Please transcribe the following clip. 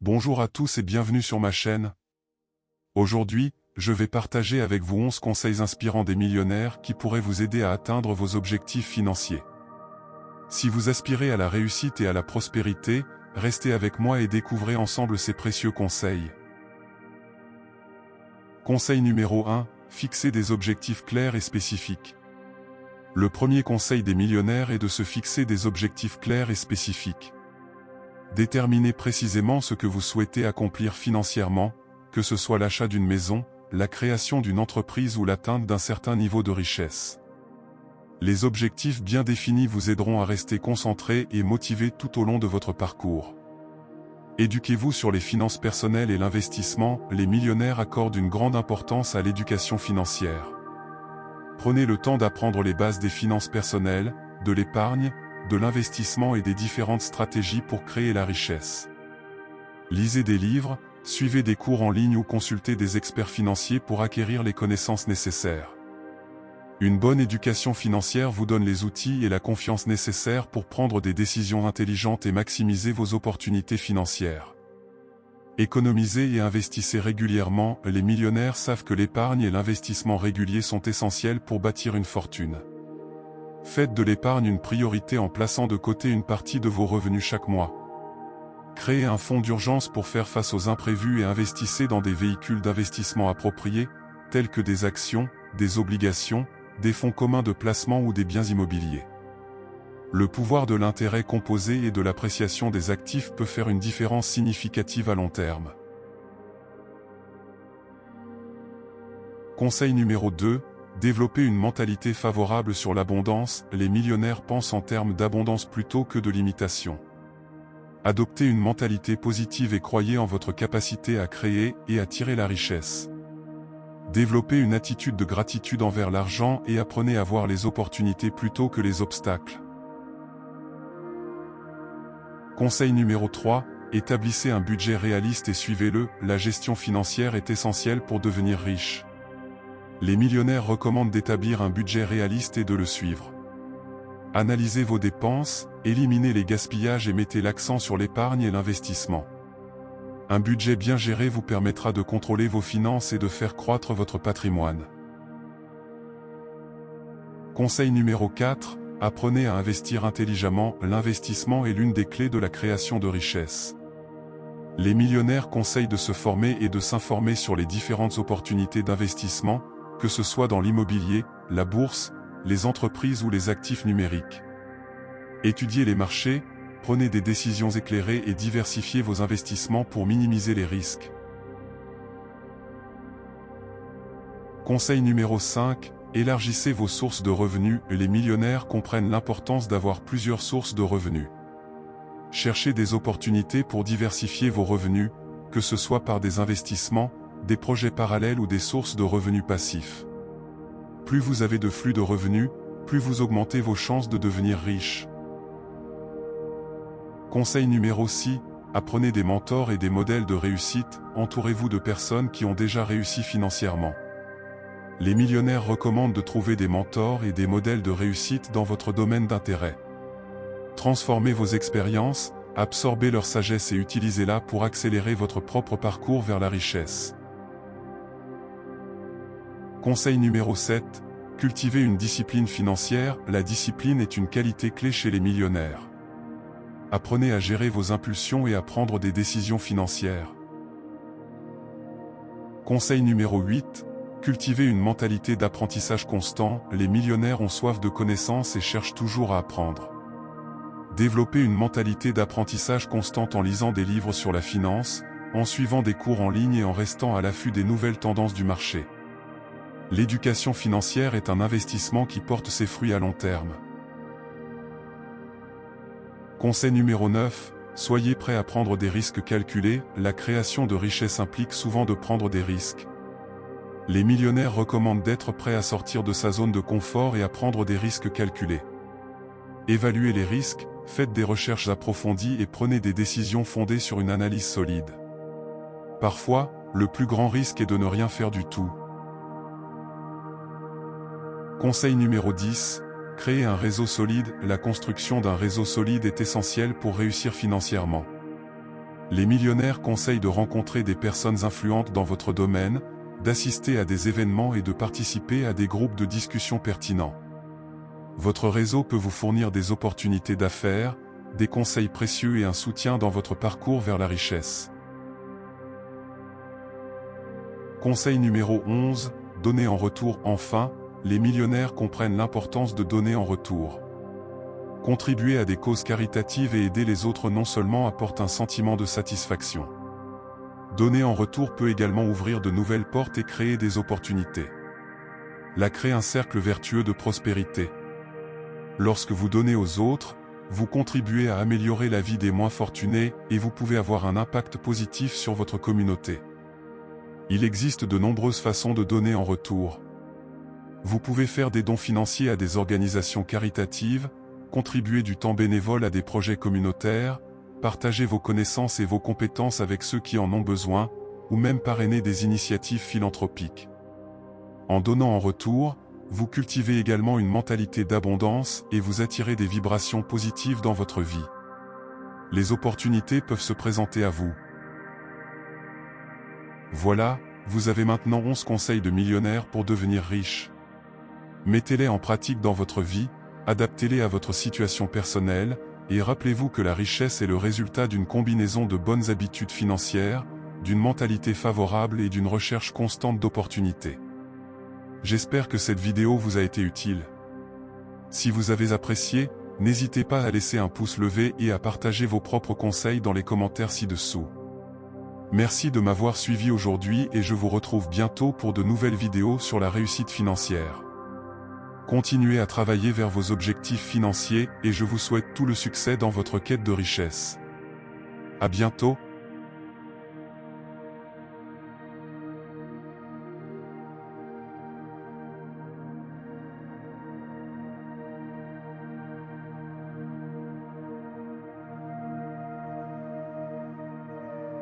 Bonjour à tous et bienvenue sur ma chaîne. Aujourd'hui, je vais partager avec vous 11 conseils inspirants des millionnaires qui pourraient vous aider à atteindre vos objectifs financiers. Si vous aspirez à la réussite et à la prospérité, restez avec moi et découvrez ensemble ces précieux conseils. Conseil numéro 1, fixez des objectifs clairs et spécifiques. Le premier conseil des millionnaires est de se fixer des objectifs clairs et spécifiques. Déterminez précisément ce que vous souhaitez accomplir financièrement, que ce soit l'achat d'une maison, la création d'une entreprise ou l'atteinte d'un certain niveau de richesse. Les objectifs bien définis vous aideront à rester concentré et motivé tout au long de votre parcours. Éduquez-vous sur les finances personnelles et l'investissement. Les millionnaires accordent une grande importance à l'éducation financière. Prenez le temps d'apprendre les bases des finances personnelles, de l'épargne, de l'investissement et des différentes stratégies pour créer la richesse. Lisez des livres, suivez des cours en ligne ou consultez des experts financiers pour acquérir les connaissances nécessaires. Une bonne éducation financière vous donne les outils et la confiance nécessaires pour prendre des décisions intelligentes et maximiser vos opportunités financières. Économisez et investissez régulièrement. Les millionnaires savent que l'épargne et l'investissement régulier sont essentiels pour bâtir une fortune. Faites de l'épargne une priorité en plaçant de côté une partie de vos revenus chaque mois. Créez un fonds d'urgence pour faire face aux imprévus et investissez dans des véhicules d'investissement appropriés, tels que des actions, des obligations, des fonds communs de placement ou des biens immobiliers. Le pouvoir de l'intérêt composé et de l'appréciation des actifs peut faire une différence significative à long terme. Conseil numéro 2. Développer une mentalité favorable sur l'abondance. Les millionnaires pensent en termes d'abondance plutôt que de limitation. Adoptez une mentalité positive et croyez en votre capacité à créer et attirer la richesse. Développez une attitude de gratitude envers l'argent et apprenez à voir les opportunités plutôt que les obstacles. Conseil numéro 3. Établissez un budget réaliste et suivez-le. La gestion financière est essentielle pour devenir riche. Les millionnaires recommandent d'établir un budget réaliste et de le suivre. Analysez vos dépenses, éliminez les gaspillages et mettez l'accent sur l'épargne et l'investissement. Un budget bien géré vous permettra de contrôler vos finances et de faire croître votre patrimoine. Conseil numéro 4. Apprenez à investir intelligemment. L'investissement est l'une des clés de la création de richesse. Les millionnaires conseillent de se former et de s'informer sur les différentes opportunités d'investissement, que ce soit dans l'immobilier, la bourse, les entreprises ou les actifs numériques. Étudiez les marchés, prenez des décisions éclairées et diversifiez vos investissements pour minimiser les risques. Conseil numéro 5. Élargissez vos sources de revenus. Les millionnaires comprennent l'importance d'avoir plusieurs sources de revenus. Cherchez des opportunités pour diversifier vos revenus, que ce soit par des investissements, des projets parallèles ou des sources de revenus passifs. Plus vous avez de flux de revenus, plus vous augmentez vos chances de devenir riche. Conseil numéro 6. Apprenez des mentors et des modèles de réussite. Entourez-vous de personnes qui ont déjà réussi financièrement. Les millionnaires recommandent de trouver des mentors et des modèles de réussite dans votre domaine d'intérêt. Transformez vos expériences, absorbez leur sagesse et utilisez-la pour accélérer votre propre parcours vers la richesse. Conseil numéro 7. Cultivez une discipline financière. La discipline est une qualité clé chez les millionnaires. Apprenez à gérer vos impulsions et à prendre des décisions financières. Conseil numéro 8. Cultivez une mentalité d'apprentissage constant. Les millionnaires ont soif de connaissances et cherchent toujours à apprendre. Développez une mentalité d'apprentissage constante en lisant des livres sur la finance, en suivant des cours en ligne et en restant à l'affût des nouvelles tendances du marché. L'éducation financière est un investissement qui porte ses fruits à long terme. Conseil numéro 9. Soyez prêt à prendre des risques calculés. La création de richesse implique souvent de prendre des risques. Les millionnaires recommandent d'être prêt à sortir de sa zone de confort et à prendre des risques calculés. Évaluez les risques, faites des recherches approfondies et prenez des décisions fondées sur une analyse solide. Parfois, le plus grand risque est de ne rien faire du tout. Conseil numéro 10. Créer un réseau solide. La construction d'un réseau solide est essentielle pour réussir financièrement. Les millionnaires conseillent de rencontrer des personnes influentes dans votre domaine, d'assister à des événements et de participer à des groupes de discussion pertinents. Votre réseau peut vous fournir des opportunités d'affaires, des conseils précieux et un soutien dans votre parcours vers la richesse. Conseil numéro 11, donner en retour. Enfin, les millionnaires comprennent l'importance de donner en retour. Contribuer à des causes caritatives et aider les autres non seulement apporte un sentiment de satisfaction. Donner en retour peut également ouvrir de nouvelles portes et créer des opportunités. Là crée un cercle vertueux de prospérité. Lorsque vous donnez aux autres, vous contribuez à améliorer la vie des moins fortunés et vous pouvez avoir un impact positif sur votre communauté. Il existe de nombreuses façons de donner en retour. Vous pouvez faire des dons financiers à des organisations caritatives, contribuer du temps bénévole à des projets communautaires, partager vos connaissances et vos compétences avec ceux qui en ont besoin, ou même parrainer des initiatives philanthropiques. En donnant en retour, vous cultivez également une mentalité d'abondance et vous attirez des vibrations positives dans votre vie. Les opportunités peuvent se présenter à vous. Voilà, vous avez maintenant 11 conseils de millionnaires pour devenir riche. Mettez-les en pratique dans votre vie, adaptez-les à votre situation personnelle, et rappelez-vous que la richesse est le résultat d'une combinaison de bonnes habitudes financières, d'une mentalité favorable et d'une recherche constante d'opportunités. J'espère que cette vidéo vous a été utile. Si vous avez apprécié, n'hésitez pas à laisser un pouce levé et à partager vos propres conseils dans les commentaires ci-dessous. Merci de m'avoir suivi aujourd'hui et je vous retrouve bientôt pour de nouvelles vidéos sur la réussite financière. Continuez à travailler vers vos objectifs financiers et je vous souhaite tout le succès dans votre quête de richesse. À bientôt.